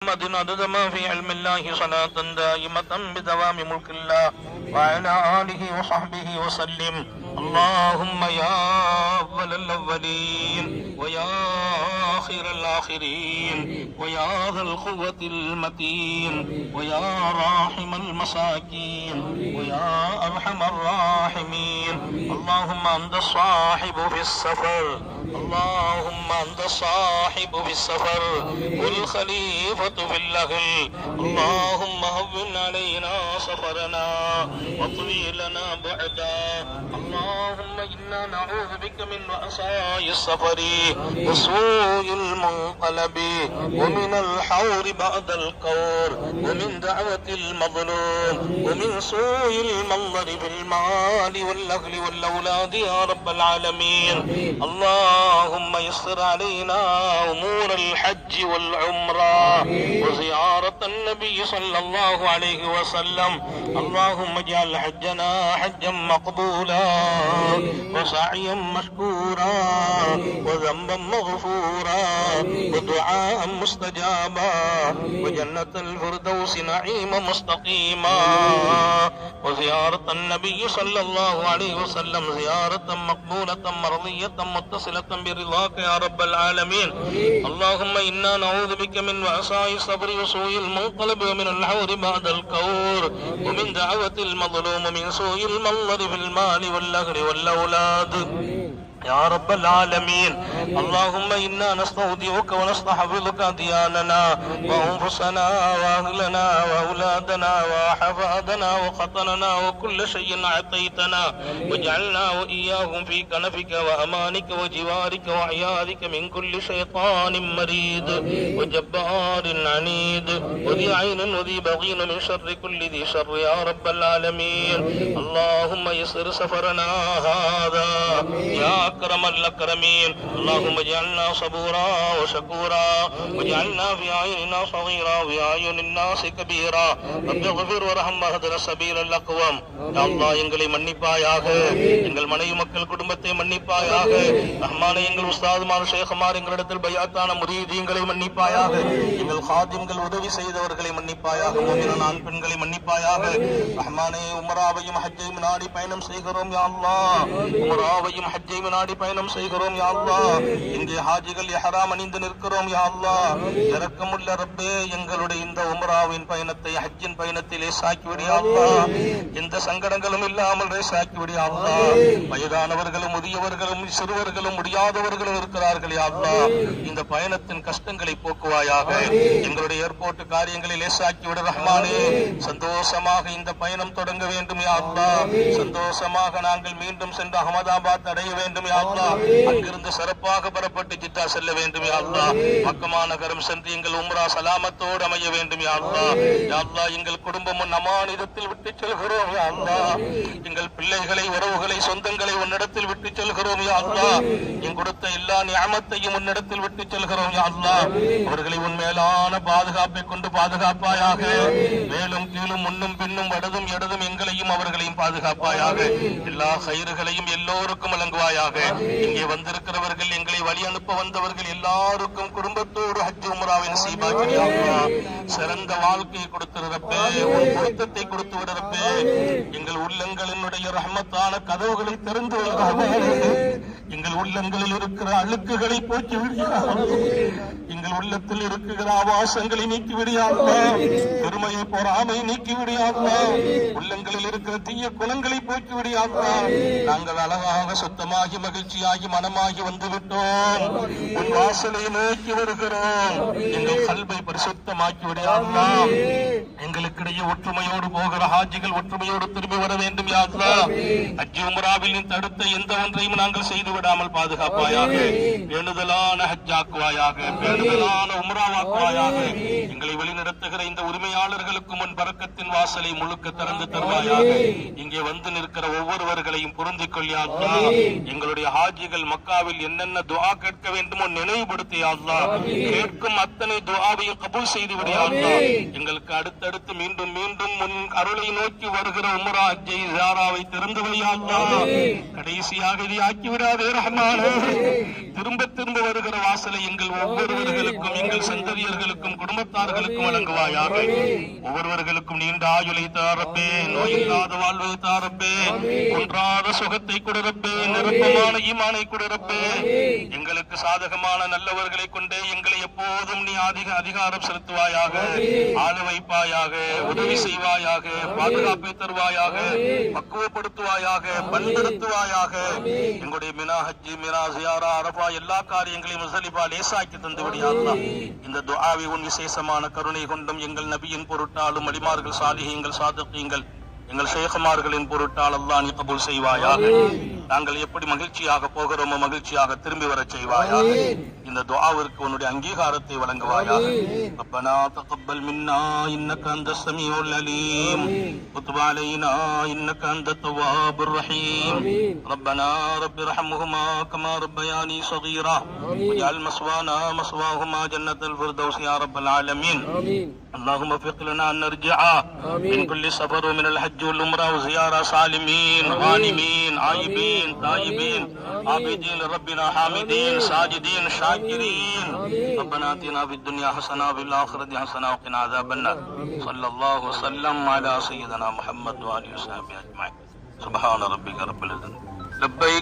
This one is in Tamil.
محمد عدد ما في علم الله صلاة دائمة بدوام ملك الله وعلى آله وصحبه وسلم. اللهم يا أول الأولين ويا آخر الآخرين ويا ذا القوة المتين ويا راحم المساكين ويا أرحم الراحمين. اللهم أنت الصاحب في السفر، اللهم أنت الصاحب في السفر والخليفة في الأهل. اللهم هون علينا سفرنا واطوي لنا بعدا. اللهم إنا نعوذ بك من وأساء السفر وسوء المنقلب ومن الحور بعد القور ومن دعوة المظلوم ومن سوء المنظر في المال والأهل والأولاد يا رب العالمين. اللهم يسر علينا أمور الحج والعمرة وزيارة النبي صلى الله عليه وسلم. اللهم اجعل حجنا حجا مقبولا وسعيا مشكورا وذنبا مغفورا ودعاء مستجابا وجنة الفردوس نعيما مستقيما وزيارة النبي صلى الله عليه وسلم زيارة مقبولة مرضية متصلة برضاك يا رب العالمين. اللهم إنا نعوذ بك من وعصاء الصبر وسوء المنقلب ومن الحور بعد الكور ومن دعوة المظلوم ومن سوء المنظر في المال والأهل والأولاد يا رب العالمين. اللهم إنا نستودعك ونستحفظك دياننا وأنفسنا وأهلنا وأولادنا وأحفادنا وخطننا وكل شيء أعطيتنا واجعلنا وإياهم في كنفك وأمانك وجوارك وعياذك من كل شيطان مريد وجبار عنيد وذي عين وذي بغي من شر كل ذي شر يا رب العالمين. اللهم يسر سفرنا هذا يا أكرم الأكرمين. اللهم اجعلنا صبورا وشكورا واجعلنا في أعيننا صغيرا وفي أعين الناس كبيرا. رب اغفر وارحم واهدنا السبيل الأقوم. يا الله எங்களை மன்னிப்பாயாக, எங்கள் மனைவி மக்கள் குடும்பத்தை மன்னிப்பாயாக. ரஹ்மானே எங்கள் உஸ்தாதுமார் ஷேഖமார் எங்களிடத்தில் பையாத்தான முரீதீன்களை மன்னிப்பாயாக. எங்கள் காதிம்கள் உதவி செய்தவர்களை மன்னிப்பாயாக. முஃமினான ஆண் பெண்களை மன்னிப்பாயாக. ரஹ்மானே உம்ராவையும் ஹஜ்ஜையும் நாடி பயணம் செய்கிறோம் யா அல்லாஹ். உம்ராவையும் ஹஜ்ஜையும் நாடி பயணம் செய்கிறோம் யா அல்லாஹ். இங்கே ஹாஜிகள் இஹ்ராம் அணிந்து நிற்கிறோம் யா அல்லாஹ். இரக்கமுள்ள ரப்பே, எங்களுடைய இந்த உம்ராவின் பயணத்தை ஹஜ்ஜின் பயணத்தில் லேசாக்கிவிடு யா அல்லாஹ். எந்த சங்கடங்களும் இல்லாமல் லேசாக்கிவிடு யா அல்லாஹ். வயதானவர்களும் முதியவர்களும் சிறுவர்களும் முடியாதவர்களும் இருக்கிறார்கள் யா அல்லாஹ். இந்த பயணத்தின் கஷ்டங்களை போக்குவாயாக. எங்களுடைய ஏர்போர்ட் காரியங்களை லேசாக்கிவிடு ரஹ்மானே. சந்தோஷமாக இந்த பயணம் தொடங்க வேண்டும் யா அல்லாஹ். சந்தோஷமாக நாங்கள் மீண்டும் சென்று அகமதாபாத் அடைய வேண்டும் யா அல்லாஹ். அங்கிருந்து சிறப்பாக பெறப்பட்டு ஜித்தா செல்ல வேண்டும் யா அல்லாஹ். மக்கமா நகரம் சென்று எங்கள் உம்ரா சலாமத்தோடு அமைய வேண்டும் யா அல்லாஹ். யா அல்லாஹ், எங்கள் குடும்பமும் அமானிதத்தில் விட்டு செல்கிறோம் யா அல்லாஹ். எங்கள் பிள்ளைகளை, உறவுகளை, சொந்தங்களை உன்னிடத்தில் விட்டு செல்கிறோம் யா அல்லாஹ். என் கொடுத்த எல்லா நியமத்தையும் உன்னிடத்தில் விட்டு செல்கிறோம் யா அல்லாஹ். அவர்களை உன் மேலான பாதுகாப்பை கொண்டு பாதுகாப்பாயாக. மேலும் கீழும் முன்னும் பின்னும் வடதும் இடதும் எங்களையும் அவர்களையும் பாதுகாப்பாயாக. எல்லா கயிறுகளையும் எல்லோருக்கும் வழங்குவாயாக. இங்கே வந்திருக்கிறவர்கள், எங்களை வழி அனுப்ப வந்தவர்கள் எல்லாருக்கும் குடும்பத்தோடு ஹஜ் உம்ராவின் சீபாக்கியாக சிறந்த வாழ்க்கையை கொடுத்திருப்பே, உன் பொருத்தத்தை கொடுத்து விடுறப்பே. எங்கள் உள்ளங்களினுடைய ரஹ்மத்தான கதவுகளை திறந்து விடுறாங்க. எங்கள் உள்ளங்களில் இருக்கிற அழுக்குகளை போக்கி விடுகிறார்கள். எங்கள் உள்ளத்தில் இருக்கிற ஆபாசங்களை நீக்கி விடுகிறார்கள். பெருமையை பொறாமை நீக்கி விடுகிறார்கள். உள்ளங்களில் இருக்கிற தீய குணங்களை போக்கி விடுகிறார்கள். நாங்கள் அழகாக சுத்தமாகி மகிழ்ச்சியாகி மனமாகி வந்துவிட்டோம். உன் வாசலை நோக்கி வருகிறோம். எங்கள் கல்வை பரிசுத்தமாக்கி விடுகிறார்கள். எங்களுக்கிடையே ஒற்றுமையோடு போகிற ஹாஜிகள் ஒற்றுமையோடு திரும்பி வர வேண்டும் யா அல்லாஹ். ஹஜ் உம்ராவில் தடுத்த எந்த ஒன்றையும் நாங்கள் செய்து விடாமல் பாதுகாப்பாயாக. வேண்டுதலான ஹஜ்ஜாக்குவாயாக, வேண்டுதலான உம்ராவாக்குவாயாக. எங்களை வழிநடத்துகிற இந்த உரிமையாளர்களுக்கு முன் பரக்கத்தின் வாசலை முழுக்க திறந்து தருவாயாக. இங்கே வந்து நிற்கிற ஒவ்வொருவர்களையும் பொருந்திக் கொள் யா அல்லாஹ். எங்களுடைய ஹாஜிகள் மக்காவில் என்னென்ன துஆ கேட்க வேண்டுமோ நினைவுபடுத்தி யா அல்லாஹ். கேட்கும் அத்தனை துஆவையும் கபூல் செய்து விடு யா அல்லாஹ். எங்களுக்கு அடுத்தடுத்து அடுத்து மீண்டும் மீண்டும் உன் அருளை நோக்கி வருகிற உம்ரா ஹஜ்ஜை ஜியாராவை திறந்து வை யா அல்லாஹ். கடைசியாக இதை ஆக்கிவிடாதே ரஹ்மானே. திரும்ப திரும்ப வருகிற வாசலை எங்கள் ஒவ்வொருவர்களுக்கும், எங்கள் சந்ததியர்களுக்கும், குடும்பத்தார்களுக்கும் வழங்குவாயாக. ஒவ்வொருவர்களுக்கும் நீண்ட ஆயுளை தாரப்பே, நோயில்லாத வாழ்வை தாரப்பே, ஒன்றாத சுகத்தை கொடுப்பே, நிரப்பமான ஈமானை கொடுப்பே. எங்களுக்கு சாதகமான நல்லவர்களை கொண்டே எங்களை எப்போதும் நீ அதிகாரம் செலுத்துவாயாக, ஆள வைப்பாயாக, உதவி செய்வாயாக, பாதுகாப்பை தருவாயாக, பக்குவப்படுத்துவாயாக, பண்படுத்துவாயாக. எங்களுடைய மினா ஹஜ்ஜி, மினா ஜியாரா, அரபா எல்லா காரியங்களையும் முஸ்தலிஃபா லேசாக்கி தந்துவிடு யா அல்லாஹ். இந்த துஆவை உன் விசேஷமான கருணை கொண்டும் எங்கள் நபியின் பொருட்டாலும் அலிமார்கள், சாலிஹீங்கள், சாதிகீங்கள், எங்கள் ஷேഖமார்களின் பொருட்டால் அல்லாஹ் நீ கபூல் செய்வாயாக. நாங்கள் எப்படி மகிழ்ச்சியாக போகிறோமோ மகிழ்ச்சியாக திரும்பி வரச் செய்வாயாக. இந்த துஆவிற்கு உன்னுடைய அங்கீகாரத்தை வழங்குவாயாக. ரப்பனா தகப்பல் மின்னா இன்னக அன்தஸ் ஸமீஉல் அலீம் வதுப் அலைனா இன்னக அன்தத் தவ்வாபுர் ரஹீம். ரப்பனா ரப்பிர்ஹம்ஹுமா கமா ரப்பயானி ஸகீரா வஜ்அல் மஸ்வானா மஸ்வாஹுமா ஜன்னத்துல் ஃபிர்தௌஸ் யா ரப்பல் ஆலமீன். اللهم وفق لنا أن نرجع من كل سفر ومن الحج والعمرة وزيارة سالمين غانمين عائبين تائبين عابدين لربنا حامدين ساجدين شاكرين. ربنا آتنا في الدنيا حسنة وفي الآخرة حسنة وقنا عذاب النار. صلى الله وسلم على سيدنا محمد وآله وصحبه أجمعين. سبحان ربك رب العزة. لبيك